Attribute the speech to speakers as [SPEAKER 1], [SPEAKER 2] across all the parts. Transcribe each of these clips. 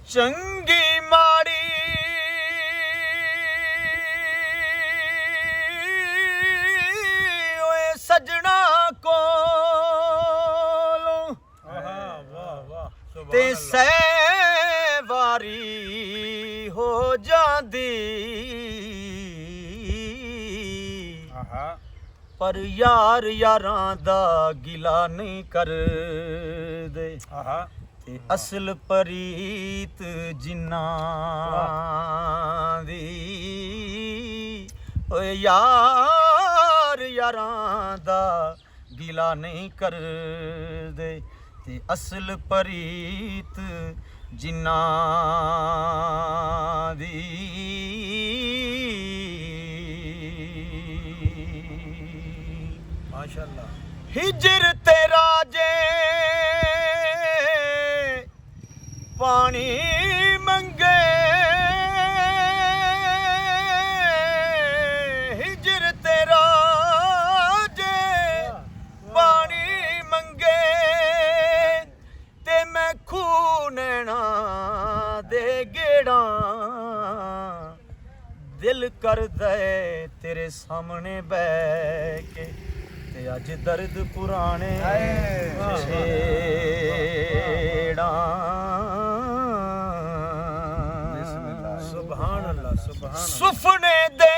[SPEAKER 1] ਚੰਗੀ ਮਾੜੀ ਓਏ ਸਜਣਾ ਕੋਲੋਂ ਤੇ ਸਹਿ ਵਾਰੀ ਹੋ ਜਾਂਦੀ ਪਰ ਯਾਰ ਯਾਰਾਂ ਦਾ ਗਿਲਾ ਨਹੀਂ ਕਰਦੇ ਤੇ ਅਸਲ ਪ੍ਰੀਤ ਜਿਨ੍ਹਾਂ ਦੀ ਓਏ ਯਾਰ ਯਾਰਾਂ ਦਾ ਗਿਲਾ ਨਹੀਂ ਕਰਦੇ ਤੇ ਅਸਲ ਪ੍ਰੀਤ ਜਿਨ੍ਹਾਂ ਦੀ
[SPEAKER 2] ਮਾਸ਼ਾਅੱਲਾ
[SPEAKER 1] ਹਿਜਰ ਤੇ ਰਾਜੇ ਪਾਣੀ ਮੰਗੇ ਹਿਜਰ ਤੇ ਰਾਜੇ ਪਾਣੀ ਮੰਗੇ ਤੇ ਮੈਂ ਖੂਹ ਨੈਣਾ ਦੇ ਗੇੜਾਂ ਦਿਲ ਕਰਦਾ ਏ ਤੇਰੇ ਸਾਹਮਣੇ ਬਹਿ ਕੇ ਤੇ ਅੱਜ ਦਰਦ ਪੁਰਾਣੇ ਛੇੜਾਂ
[SPEAKER 2] ਸੁਭਾਨ ਅੱਲਾ ਸੁਭਾਨ
[SPEAKER 1] ਸੁਪਨੇ ਦੇ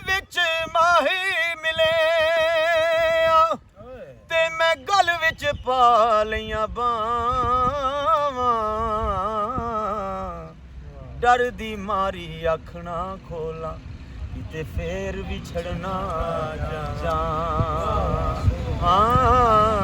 [SPEAKER 1] ਵਿੱਚ ਮਾਹੀ ਮਿਲੇ ਤੇ ਮੈਂ ਗਲ ਵਿੱਚ ਪਾ ਲਈਆਂ ਬਾਵਾਂ ਡਰ ਦੀ ਮਾਰੀ ਅੱਖ ਨਾ ਖੋਲਾਂ ਤੇ ਫੇਰ ਵਿਛੜਨਾ ਜਾ ਹਾਂ